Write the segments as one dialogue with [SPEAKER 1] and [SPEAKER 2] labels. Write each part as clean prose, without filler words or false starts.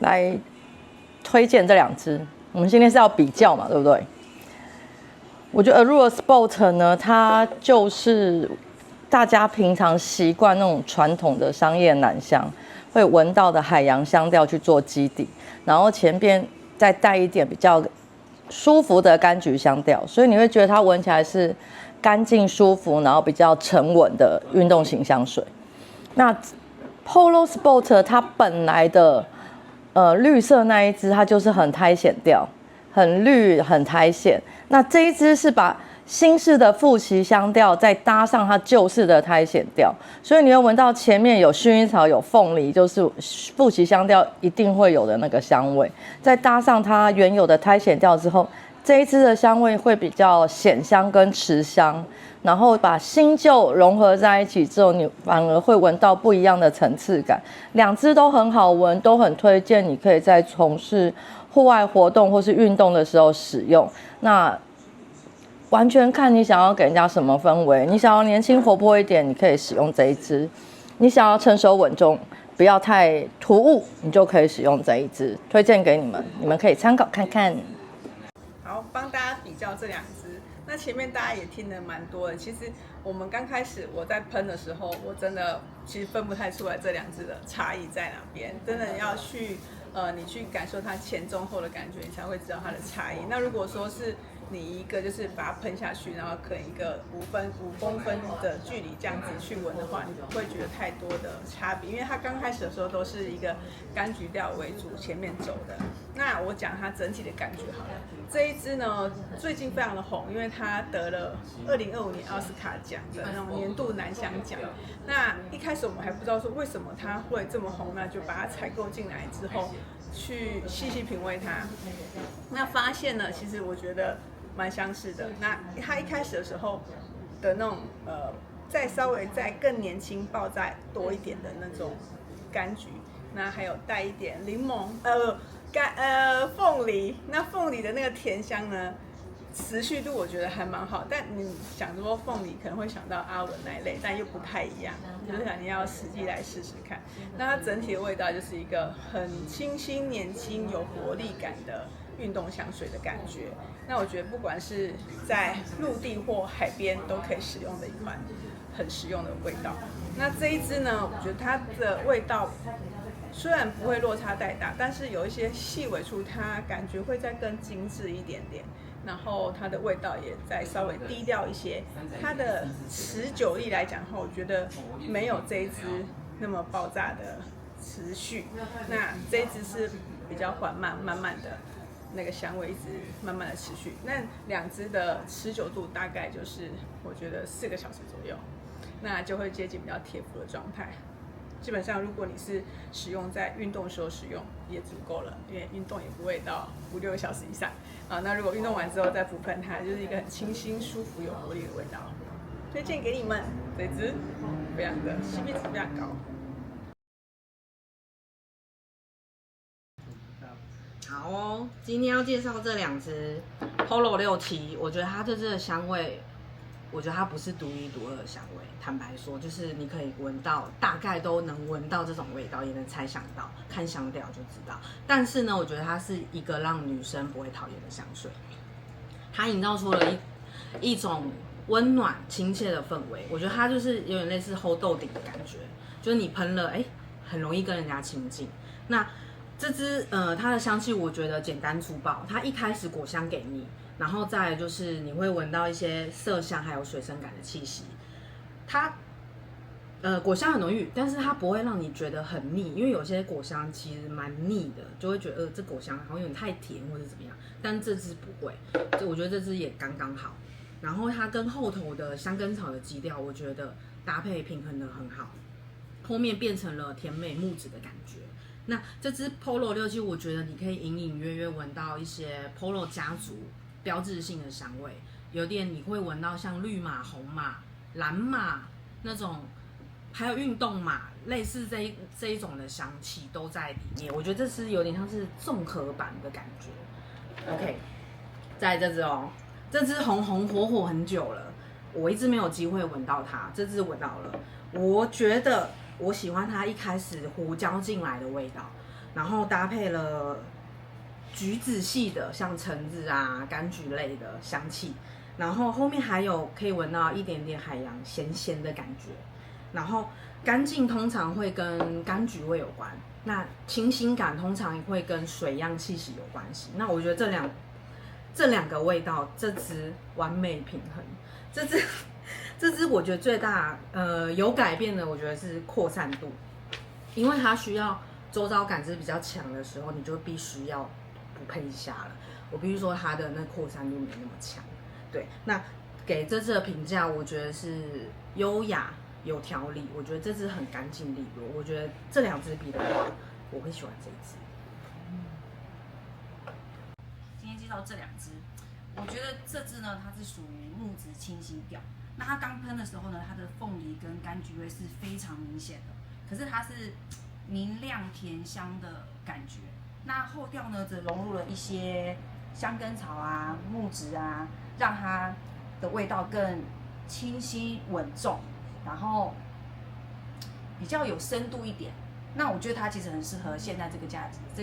[SPEAKER 1] 来推荐这2支。我们今天是要比较嘛，对不对？我觉得 Allure Sport 呢，它就是大家平常习惯那种传统的商业男香会闻到的海洋香调去做基底，然后前边再带一点比较舒服的柑橘香调，所以你会觉得它闻起来是干净舒服，然后比较沉稳的运动型香水。那 Polo Sport 它本来的绿色那一支，它就是很苔藓调，很绿很苔藓。那这一支是把新式的馥奇香调再搭上它旧式的苔藓调，所以你会闻到前面有薰衣草、有凤梨，就是馥奇香调一定会有的那个香味，再搭上它原有的苔藓调之后，这一支的香味会比较显香跟持香，然后把新旧融合在一起之后，你反而会闻到不一样的层次感。2支都很好闻，都很推荐你可以在从事户外活动或是运动的时候使用。那完全看你想要给人家什么氛围。你想要年轻活泼一点，你可以使用这一支；你想要成熟稳重，不要太突兀，你就可以使用这一支。推荐给你们，你们可以参考看看。
[SPEAKER 2] 好，帮大家比较这2支。那前面大家也听得蛮多的。其实我们刚开始我在喷的时候，我真的其实分不太出来这2支的差异在哪边。真的要去你去感受它前中后的感觉，你才会知道它的差异。那如果说是你一个就是把它喷下去，然后可能一个5公分的距离这样子去闻的话，你不会觉得太多的差别，因为它刚开始的时候都是一个柑橘调为主前面走的。那我讲它整体的感觉好了，这一支呢最近非常的红，因为它得了2025年奥斯卡奖的那种年度男香奖。那一开始我们还不知道说为什么它会这么红，那就把它采购进来之后，去细细品味它。那发现呢，其实我觉得蛮相似的。那它一开始的时候的那种再稍微再更年轻、爆炸多一点的那种柑橘，那还有带一点柠檬、凤梨。那凤梨的那个甜香呢，持续度我觉得还蛮好。但你想说凤梨可能会想到阿文那一类，但又不太一样，就是你要实际来试试看。那它整体的味道就是一个很清新、年轻、有活力感的运动香水的感觉。那我觉得不管是在陆地或海边都可以使用的一款很实用的味道。那这一支呢，我觉得它的味道虽然不会落差太大，但是有一些细微处它感觉会再更精致一点点，然后它的味道也再稍微低调一些。它的持久力来讲的话，我觉得没有这一支那么爆炸的持续。那这一支是比较缓慢、慢慢的那个香味一直慢慢的持续。那2支的持久度大概就是我觉得4个小时左右，那就会接近比较贴肤的状态。基本上如果你是使用在运动的时候使用也足够了，因为运动也不会到5-6个小时以上啊。那如果运动完之后再补喷它，就是一个很清新、舒服、有活力的味道。推荐给你们这支，非常的 CP 值非常高。
[SPEAKER 3] 好哦，今天要介绍这2支 Polo 6T，我觉得它这支的香味，我觉得它不是独一无二的香味。坦白说，就是你可以闻到，大概都能闻到这种味道，也能猜想到，看香调就知道。但是呢，我觉得它是一个让女生不会讨厌的香水，它营造出了一种温暖亲切的氛围。我觉得它就是有点类似齁豆顶的感觉，就是你喷了，很容易跟人家亲近。那这支它的香气我觉得简单粗暴，它一开始果香给你，然后再来就是你会闻到一些麝香还有水生感的气息。它果香很浓郁，但是它不会让你觉得很腻，因为有些果香其实蛮腻的，就会觉得这果香好像有点太甜或者怎么样，但这支不会，我觉得这支也刚刚好。然后它跟后头的香根草的基调，我觉得搭配平衡的很好，后面变成了甜美木质的感觉。那这支 Polo 6T，我觉得你可以隐隐约约闻到一些 Polo 家族标志性的香味，有点你会闻到像绿马、红马、蓝马那种，还有运动马，类似这一种的香气都在里面。我觉得这是有点像是综合版的感觉。OK， 再来这支哦，这支红红火火很久了，我一直没有机会闻到它，这支闻到了，我觉得我喜欢它一开始胡椒进来的味道，然后搭配了橘子系的，像橙子啊、柑橘类的香气，然后后面还有可以闻到一点点海洋咸咸的感觉，然后干净通常会跟柑橘味有关，那清新感通常会跟水样气息有关系。那我觉得这两个味道，这支完美平衡。这支我觉得最大有改变的，我觉得是扩散度，因为它需要周遭感知比较强的时候，你就必须要补配一下了。我必须说它的那扩散度没那么强。对，那给这支的评价，我觉得是优雅有条理，我觉得这支很干净利落。我觉得这两支比的话，我会喜欢这一支。
[SPEAKER 4] 今天介绍这两支，我觉得这支呢，它是属于木质清新调。那它刚喷的时候呢，它的凤梨跟柑橘味是非常明显的，可是它是明亮甜香的感觉。那后调呢，则融入了一些香根草啊、木质啊，让它的味道更清新稳重，然后比较有深度一点。那我觉得它其实很适合现在这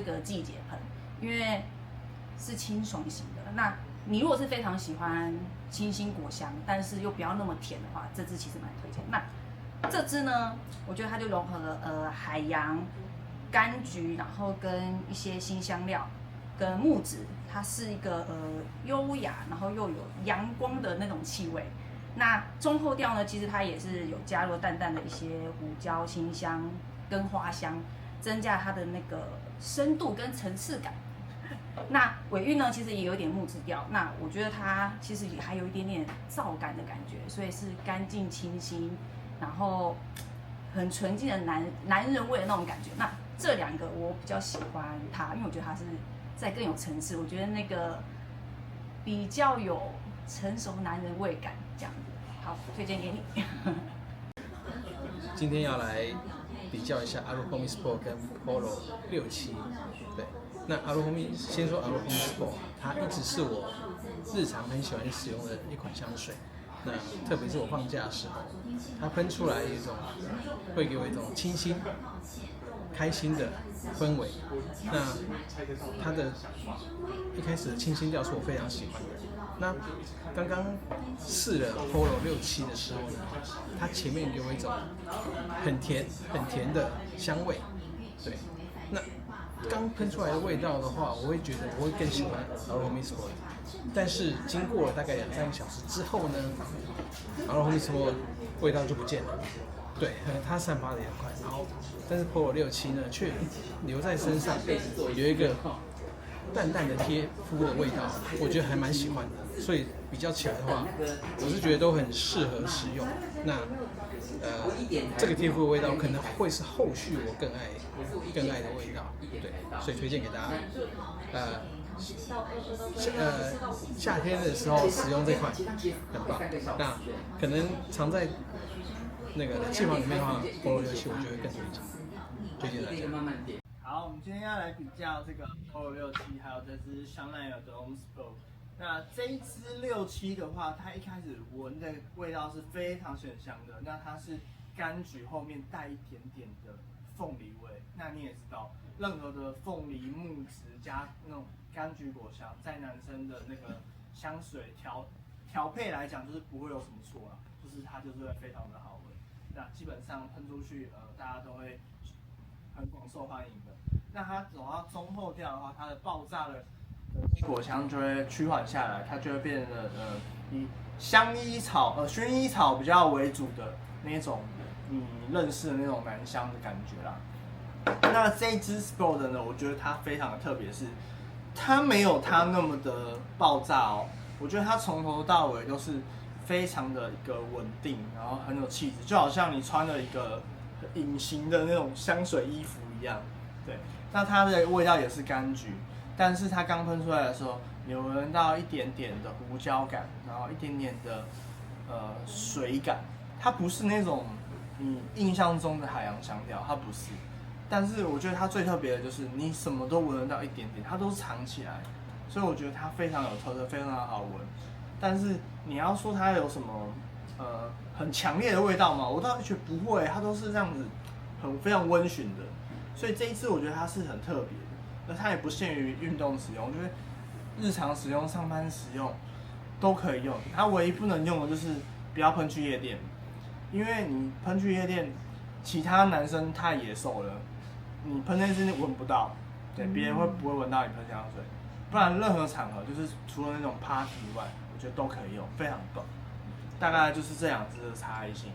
[SPEAKER 4] 个季节喷，因为是清爽型的。那你如果是非常喜欢清新果香，但是又不要那么甜的话，这支其实蛮推荐。那这支呢，我觉得它就融合了海洋、柑橘，然后跟一些辛香料跟木质，它是一个优雅，然后又有阳光的那种气味。那中后调呢，其实它也是有加入淡淡的一些胡椒、清香跟花香，增加它的那个深度跟层次感。那尾韵呢，其实也有点木质调，那我觉得它其实也还有一点点皂感的感觉，所以是干净清新，然后很纯净的男人味的那种感觉。那这两个我比较喜欢它，因为我觉得它是再更有层次，我觉得那个比较有成熟男人味感这样子。好，推荐给你。
[SPEAKER 5] 今天要来比较一下 Aruhomi Sport 跟 Polo 67，对。那 Aruhomi 先说 Aruhomi Sport， 它一直是我日常很喜欢使用的一款香水。那特别是我放假的时候，它喷出来会给我一种清新、开心的氛围。那它的一开始的清新调是我非常喜欢的。那刚刚试了 Polo 67的时候呢，它前面给我一种很甜的香味，对。那刚喷出来的味道的话，我会觉得我会更喜欢 Aruhomi Sport， 但是经过了大概2-3个小时之后呢，Aruhomi Sport 味道就不见了。对，它散发的也快，然后但是 Polo 67呢却留在身上，有一个淡淡的贴肤的味道，我觉得还蛮喜欢的。所以比较起来的话，我是觉得都很适合使用。那这个贴肤的味道可能会是后续我更爱的味道，对，所以推荐给大家。夏天的时候使用这款很棒。那可能藏在那个冷气房里面的话，Polo 67我觉得更推荐大家。
[SPEAKER 6] 好，我们今天要来比较这个 Polo 67，还有这支香奈儿的 Homme Sport。那这一支67的话，它一开始闻的味道是非常鲜香的。那它是柑橘后面带一点点的凤梨味。那你也知道，任何的凤梨木质加那种柑橘果香，在男生的那个香水调配来讲，就是不会有什么错啦，就是它就是会非常的好闻。那基本上喷出去，大家都会很广受欢迎的。那它走到中后调的话，它的爆炸的果香就会趋缓下来，它就会变得以薰衣草比较为主的那种你认识的那种男香的感觉啦。那这一支 Sport 呢，我觉得它非常的特别，是它没有它那么的爆炸哦。我觉得它从头到尾都是非常的一个稳定，然后很有气质，就好像你穿了一个隐形的那种香水衣服一样。对，那它的味道也是柑橘，但是它刚喷出来的时候，有闻到一点点的胡椒感，然后一点点的水感。它不是那种你印象中的海洋香调，它不是。但是我觉得它最特别的就是你什么都闻得到一点点，它都是藏起来，所以我觉得它非常有特色，非常好闻。但是你要说它有什么很强烈的味道吗？我倒觉得不会，它都是这样子非常温驯的。所以这一支我觉得它是很特别的，那它也不限于运动使用，就是日常使用、上班使用都可以用。它唯一不能用的就是不要喷去夜店，因为你喷去夜店，其他男生太野兽了，你喷那支你闻不到，对，别人不会闻到你喷香水。不然任何场合，就是除了那种 party 以外，我觉得都可以用，非常棒。大概就是这两支的差异性。